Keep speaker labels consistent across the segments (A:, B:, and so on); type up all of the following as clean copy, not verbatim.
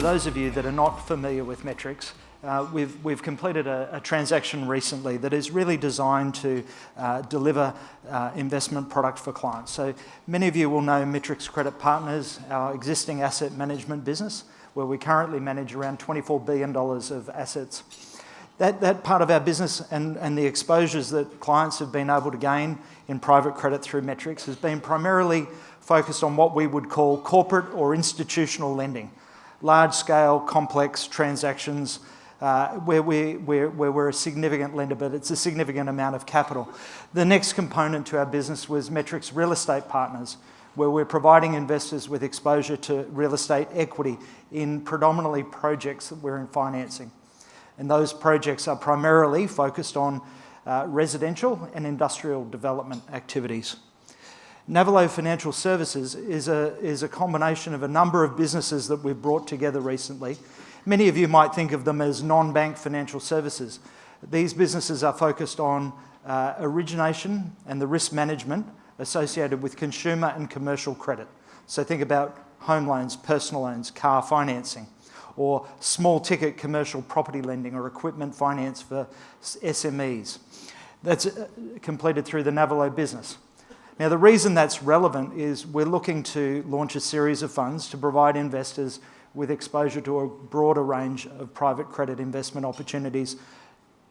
A: those of you that are not familiar with Metrics, we've completed a transaction recently that is really designed to deliver investment product for clients. So many of you will know Metrics Credit Partners, our existing asset management business, where we currently manage around $24 billion of assets. That part of our business and the exposures that clients have been able to gain in private credit through Metrics has been primarily focused on what we would call corporate or institutional lending. Large-scale, complex transactions where we're a significant lender, but it's a significant amount of capital. The next component to our business was Metrics Real Estate Partners, where we're providing investors with exposure to real estate equity in predominantly projects that we're in financing. And those projects are primarily focused on residential and industrial development activities. Navalo Financial Services is a combination of a number of businesses that we've brought together recently. Many of you might think of them as non-bank financial services. These businesses are focused on origination and the risk management associated with consumer and commercial credit. So think about home loans, personal loans, car financing, or small ticket commercial property lending or equipment finance for SMEs. That's completed through the Navalo business. Now, the reason that's relevant is we're looking to launch a series of funds to provide investors with exposure to a broader range of private credit investment opportunities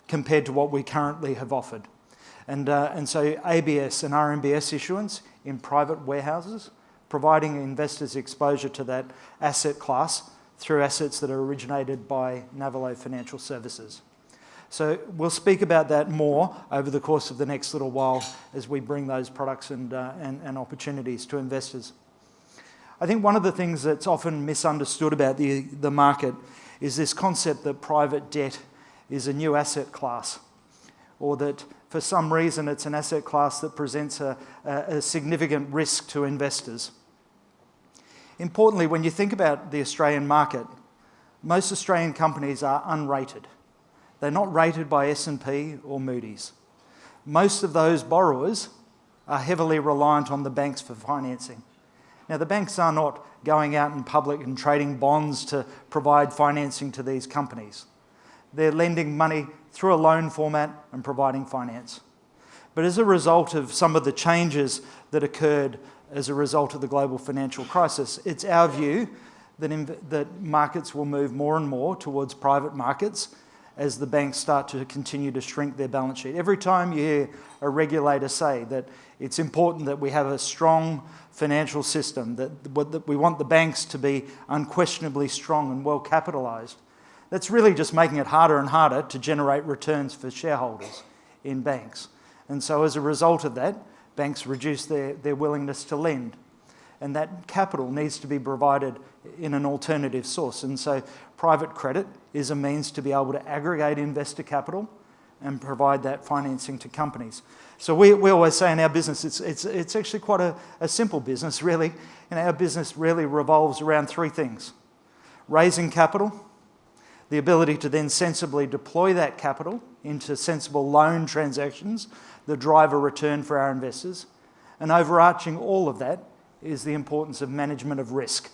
A: compared to what we currently have offered. And so ABS and RMBS issuance in private warehouses, providing investors exposure to that asset class through assets that are originated by Navalo Financial Services. So we'll speak about that more over the course of the next little while as we bring those products and opportunities to investors. I think one of the things that's often misunderstood about the market is this concept that private debt is a new asset class, or that for some reason it's an asset class that presents a significant risk to investors. Importantly, when you think about the Australian market, most Australian companies are unrated. They're not rated by S&P or Moody's. Most of those borrowers are heavily reliant on the banks for financing. Now, the banks are not going out in public and trading bonds to provide financing to these companies. They're lending money through a loan format and providing finance. But as a result of some of the changes that occurred as a result of the global financial crisis, it's our view that markets will move more and more towards private markets as the banks start to continue to shrink their balance sheet. Every time you hear a regulator say that it's important that we have a strong financial system, that we want the banks to be unquestionably strong and well capitalised, that's really just making it harder and harder to generate returns for shareholders in banks. And so as a result of that, banks reduce their willingness to lend. And that capital needs to be provided in an alternative source. And so private credit is a means to be able to aggregate investor capital and provide that financing to companies. So we always say in our business, it's actually quite a simple business, really. And our business really revolves around three things: raising capital, the ability to then sensibly deploy that capital into sensible loan transactions that drive a return for our investors, and overarching all of that is the importance of management of risk.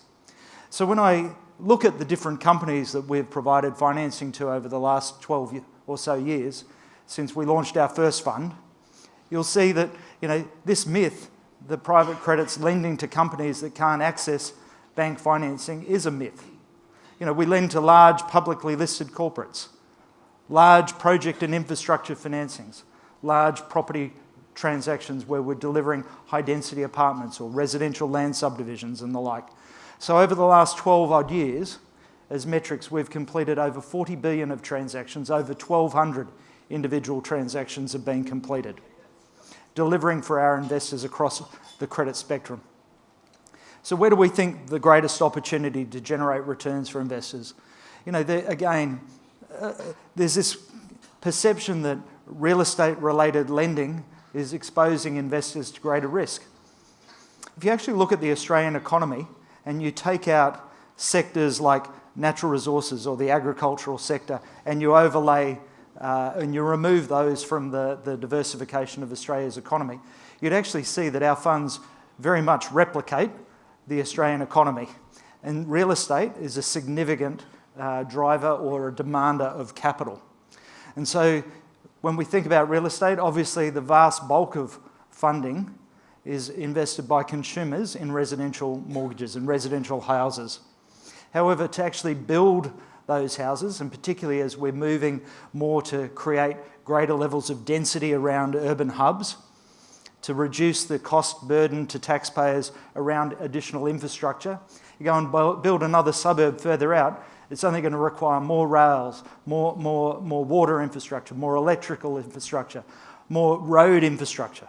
A: So when I look at the different companies that we've provided financing to over the last 12 or so years, since we launched our first fund, you'll see that this myth, the private credit's lending to companies that can't access bank financing, is a myth. We lend to large publicly listed corporates, large project and infrastructure financings, large property transactions where we're delivering high-density apartments or residential land subdivisions and the like. So over the last 12 odd years, as Metrics, we've completed over 40 billion of transactions, over 1,200 individual transactions have been completed, delivering for our investors across the credit spectrum. So where do we think the greatest opportunity to generate returns for investors? There's this perception that real estate-related lending is exposing investors to greater risk. If you actually look at the Australian economy and you take out sectors like natural resources or the agricultural sector and you overlay and you remove those from the diversification of Australia's economy, you'd actually see that our funds very much replicate the Australian economy. And real estate is a significant driver or a demander of capital. And so when we think about real estate, obviously the vast bulk of funding is invested by consumers in residential mortgages and residential houses. However, to actually build those houses, and particularly as we're moving more to create greater levels of density around urban hubs, to reduce the cost burden to taxpayers around additional infrastructure, you go and build another suburb further out, it's only going to require more rails, more water infrastructure, more electrical infrastructure, more road infrastructure.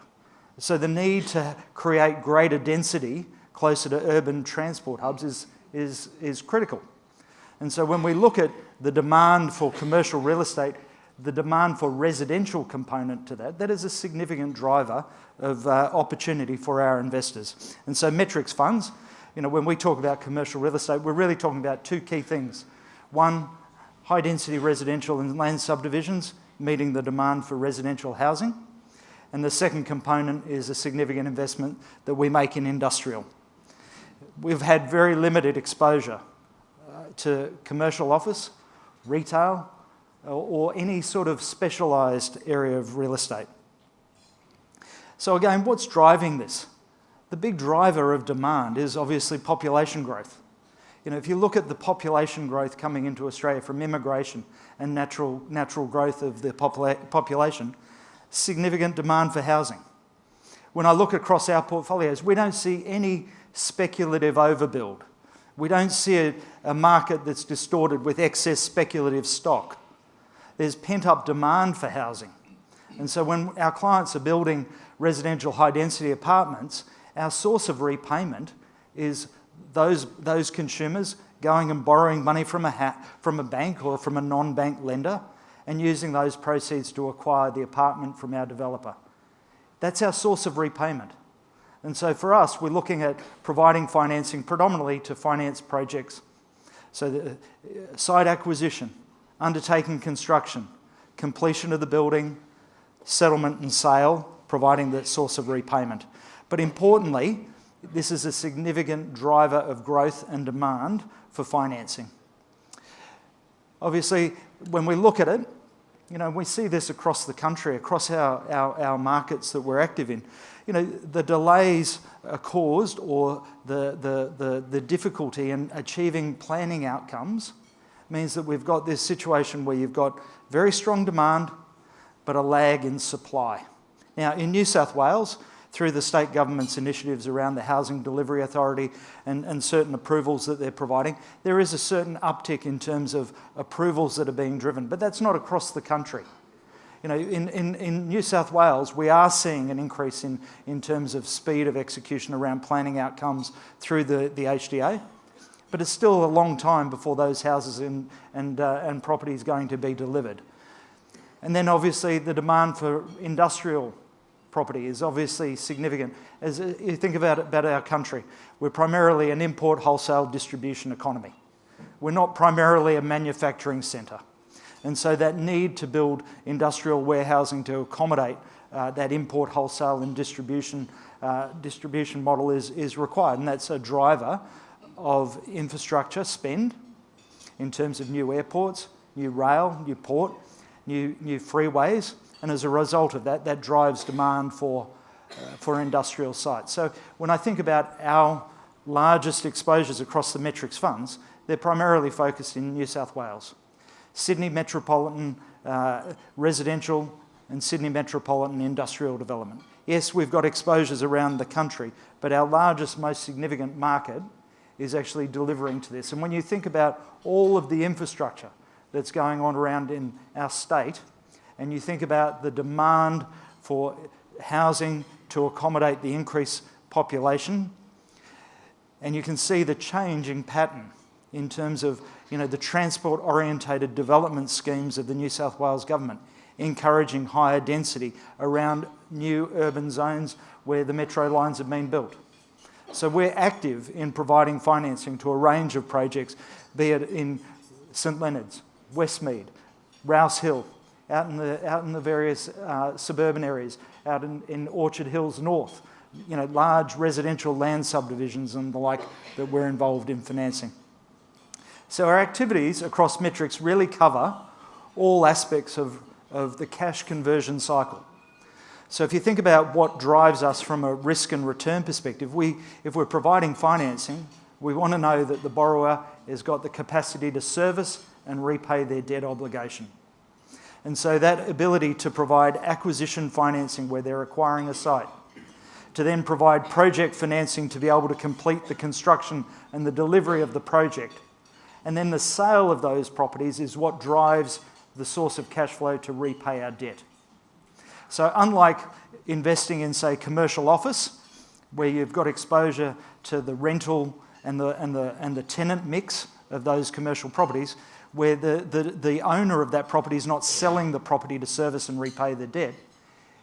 A: So the need to create greater density closer to urban transport hubs is critical. And so when we look at the demand for commercial real estate, the demand for residential component to that is a significant driver of opportunity for our investors. And so Metrics funds, when we talk about commercial real estate, we're really talking about two key things. One, high density residential and land subdivisions, meeting the demand for residential housing. And the second component is a significant investment that we make in industrial. We've had very limited exposure to commercial office, retail, or any sort of specialised area of real estate. So again, what's driving this? The big driver of demand is obviously population growth. If you look at the population growth coming into Australia from immigration and natural growth of the population, significant demand for housing. When I look across our portfolios, we don't see any speculative overbuild. We don't see a market that's distorted with excess speculative stock. There's pent-up demand for housing. And so when our clients are building residential high-density apartments, our source of repayment is those consumers going and borrowing money from a bank or from a non-bank lender and using those proceeds to acquire the apartment from our developer. That's our source of repayment. And so for us, we're looking at providing financing predominantly to finance projects. So the site acquisition, undertaking construction, completion of the building, settlement and sale, providing that source of repayment. But importantly, this is a significant driver of growth and demand for financing. Obviously, when we look at it, we see this across the country, across our markets that we're active in. The delays are caused, or the difficulty in achieving planning outcomes means that we've got this situation where you've got very strong demand, but a lag in supply. Now, in New South Wales, through the state government's initiatives around the Housing Delivery Authority and certain approvals that they're providing, there is a certain uptick in terms of approvals that are being driven, but that's not across the country. In New South Wales, we are seeing an increase in terms of speed of execution around planning outcomes through the HDA, but it's still a long time before those houses and properties are going to be delivered. And then obviously the demand for industrial property is obviously significant. As you think about our country, we're primarily an import wholesale distribution economy. We're not primarily a manufacturing centre. And so that need to build industrial warehousing to accommodate that import wholesale and distribution model is required. And that's a driver of infrastructure spend in terms of new airports, new rail, new port, new freeways. And as a result of that, that drives demand for industrial sites. So when I think about our largest exposures across the Metrics funds, they're primarily focused in New South Wales. Sydney metropolitan residential and Sydney metropolitan industrial development. Yes, we've got exposures around the country, but our largest, most significant market is actually delivering to this. And when you think about all of the infrastructure that's going on around in our state, and you think about the demand for housing to accommodate the increased population, and you can see the changing pattern in terms of the transport-orientated development schemes of the New South Wales government, encouraging higher density around new urban zones where the metro lines have been built. So we're active in providing financing to a range of projects, be it in St Leonards, Westmead, Rouse Hill, out in the various suburban areas, out in Orchard Hills North, large residential land subdivisions and the like that we're involved in financing. So our activities across Metrics really cover all aspects of the cash conversion cycle. So if you think about what drives us from a risk and return perspective, if we're providing financing, we want to know that the borrower has got the capacity to service and repay their debt obligation. And so that ability to provide acquisition financing where they're acquiring a site, to then provide project financing to be able to complete the construction and the delivery of the project, and then the sale of those properties is what drives the source of cash flow to repay our debt. So unlike investing in, say, commercial office, where you've got exposure to the rental and the tenant mix of those commercial properties, where the owner of that property is not selling the property to service and repay the debt.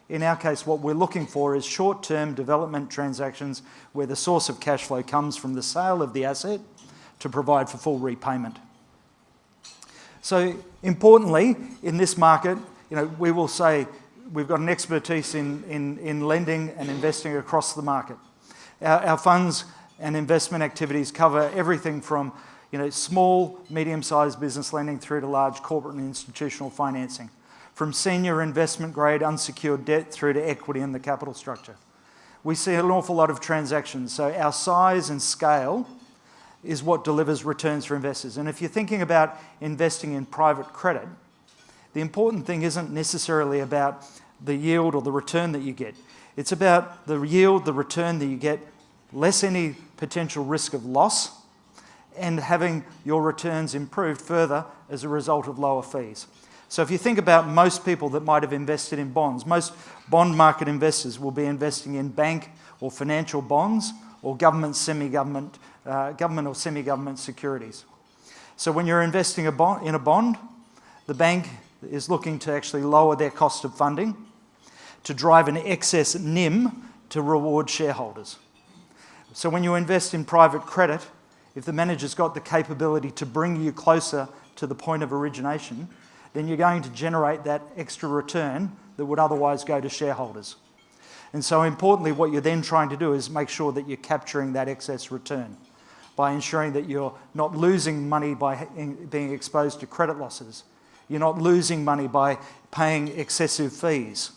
A: In our case, what we're looking for is short-term development transactions where the source of cash flow comes from the sale of the asset to provide for full repayment. So importantly, in this market, we will say we've got an expertise in lending and investing across the market. Our funds and investment activities cover everything from small, medium-sized business lending through to large corporate and institutional financing, from senior investment grade unsecured debt through to equity in the capital structure. We see an awful lot of transactions, so our size and scale is what delivers returns for investors. And if you're thinking about investing in private credit, the important thing isn't necessarily about the yield or the return that you get. It's about the yield, the return that you get, less any potential risk of loss, and having your returns improved further as a result of lower fees. So if you think about most people that might have invested in bonds, most bond market investors will be investing in bank or financial bonds or government or semi-government securities. So when you're investing in a bond, the bank is looking to actually lower their cost of funding to drive an excess NIM to reward shareholders. So when you invest in private credit, if the manager's got the capability to bring you closer to the point of origination, then you're going to generate that extra return that would otherwise go to shareholders. And so importantly, what you're then trying to do is make sure that you're capturing that excess return by ensuring that you're not losing money by being exposed to credit losses. You're not losing money by paying excessive fees.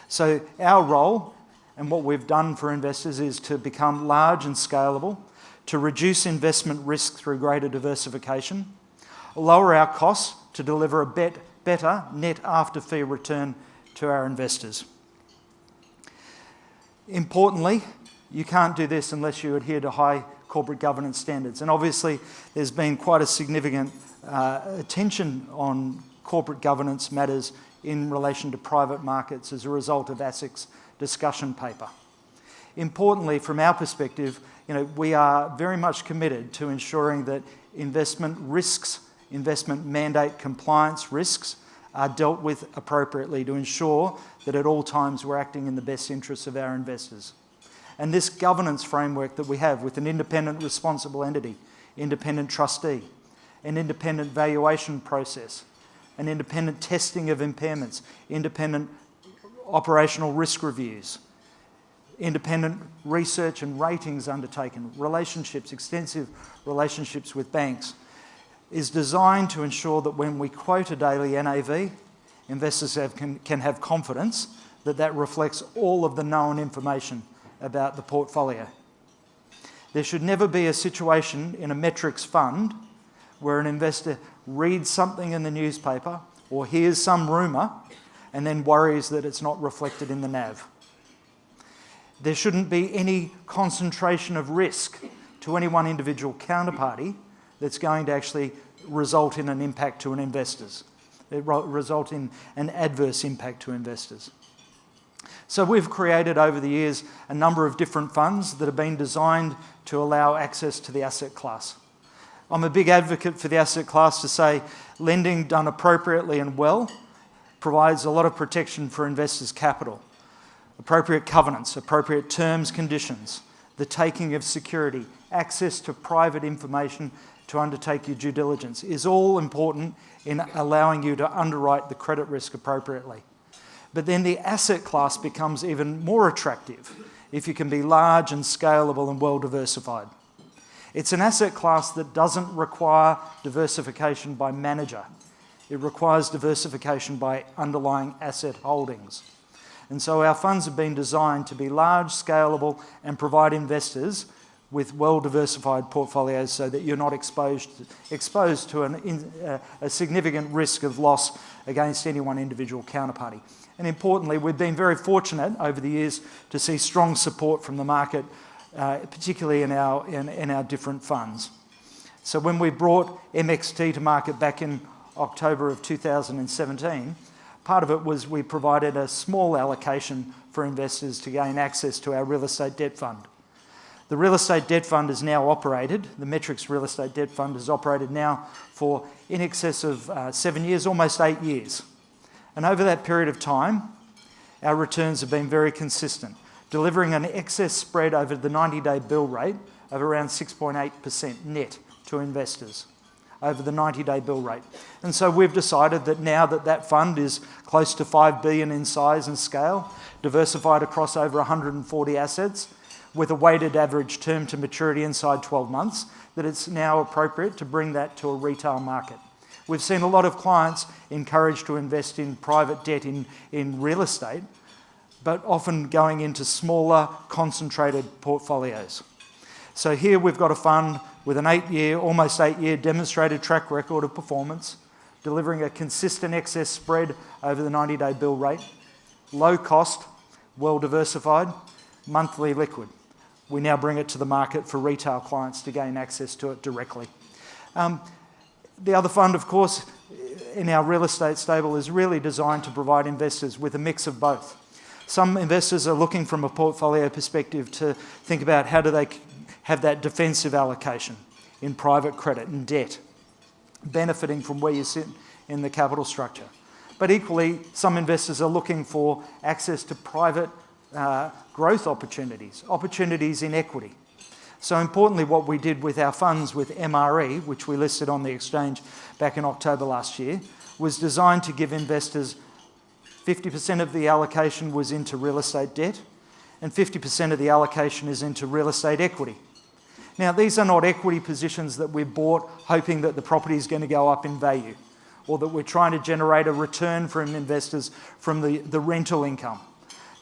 A: So our role and what we've done for investors is to become large and scalable, to reduce investment risk through greater diversification, lower our costs to deliver a better net after fee return to our investors. Importantly, you can't do this unless you adhere to high corporate governance standards. And obviously, there's been quite a significant attention on corporate governance matters in relation to private markets as a result of ASIC's discussion paper. Importantly, from our perspective, we are very much committed to ensuring that investment risks, investment mandate compliance risks are dealt with appropriately to ensure that at all times we're acting in the best interests of our investors. And this governance framework that we have with an independent responsible entity, independent trustee, an independent valuation process, an independent testing of impairments, independent operational risk reviews, independent research and ratings undertaken, extensive relationships with banks, is designed to ensure that when we quote a daily NAV, investors can have confidence that that reflects all of the known information about the portfolio. There should never be a situation in a Metrics fund where an investor reads something in the newspaper or hears some rumour and then worries that it's not reflected in the NAV. There shouldn't be any concentration of risk to any one individual counterparty that's going to actually result in an impact to investors. It result in an adverse impact to investors. So we've created over the years a number of different funds that have been designed to allow access to the asset class. I'm a big advocate for the asset class to say lending done appropriately and well provides a lot of protection for investors' capital. Appropriate covenants, appropriate terms, conditions, the taking of security, access to private information to undertake your due diligence is all important in allowing you to underwrite the credit risk appropriately. But then the asset class becomes even more attractive if you can be large and scalable and well diversified. It's an asset class that doesn't require diversification by manager. It requires diversification by underlying asset holdings. And so our funds have been designed to be large, scalable, and provide investors with well-diversified portfolios so that you're not exposed to a significant risk of loss against any one individual counterparty. And importantly, we've been very fortunate over the years to see strong support from the market, particularly in our different funds. So when we brought MXT to market back in October of 2017, part of it was we provided a small allocation for investors to gain access to our real estate debt fund. The real estate debt fund is now operated. The Metrics Real Estate Debt Fund has operated now for in excess of 7 years, almost 8 years. And over that period of time, our returns have been very consistent, delivering an excess spread over the 90-day bill rate of around 6.8% net to investors over the 90-day bill rate. And so we've decided that now that that fund is close to $5 billion in size and scale, diversified across over 140 assets, with a weighted average term to maturity inside 12 months, that it's now appropriate to bring that to a retail market. We've seen a lot of clients encouraged to invest in private debt in real estate, but often going into smaller, concentrated portfolios. So here we've got a fund with an almost 8-year demonstrated track record of performance, delivering a consistent excess spread over the 90-day bill rate, low cost, well diversified, monthly liquid. We now bring it to the market for retail clients to gain access to it directly. The other fund, of course, in our real estate stable is really designed to provide investors with a mix of both. Some investors are looking from a portfolio perspective to think about how do they have that defensive allocation in private credit and debt, benefiting from where you sit in the capital structure. But equally, some investors are looking for access to private growth opportunities in equity. So importantly, what we did with our funds with MRE, which we listed on the exchange back in October last year, was designed to give investors 50% of the allocation was into real estate debt and 50% of the allocation is into real estate equity. Now, these are not equity positions that we bought hoping that the property is going to go up in value or that we're trying to generate a return from investors from the rental income.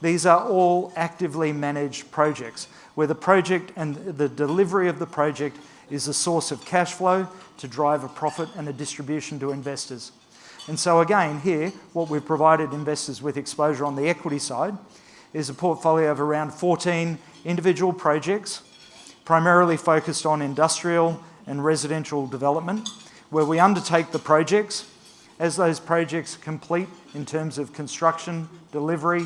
A: These are all actively managed projects where the project and the delivery of the project is a source of cash flow to drive a profit and a distribution to investors. And so again, here, what we've provided investors with exposure on the equity side is a portfolio of around 14 individual projects, primarily focused on industrial and residential development, where we undertake the projects. As those projects complete in terms of construction, delivery,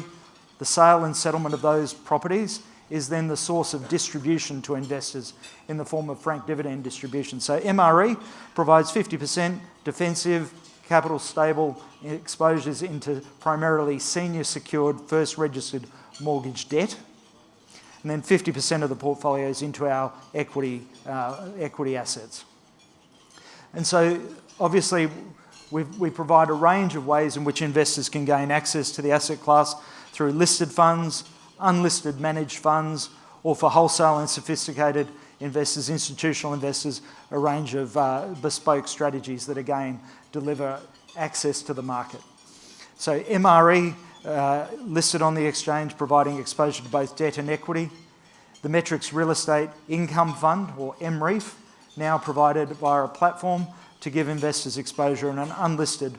A: the sale and settlement of those properties is then the source of distribution to investors in the form of franked dividend distribution. So MRE provides 50% defensive, capital stable exposures into primarily senior secured first registered mortgage debt, and then 50% of the portfolios into our equity assets. And so obviously we provide a range of ways in which investors can gain access to the asset class through listed funds, unlisted managed funds, or for wholesale and sophisticated investors, institutional investors, a range of bespoke strategies that again deliver access to the market. So MRE listed on the exchange, providing exposure to both debt and equity. The Metrics Real Estate Income Fund, or MREIF, now provided via a platform to give investors exposure in an unlisted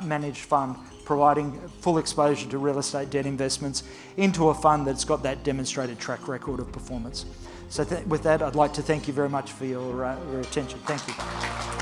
A: managed fund, providing full exposure to real estate debt investments into a fund that's got that demonstrated track record of performance. So with that, I'd like to thank you very much for your attention. Thank you.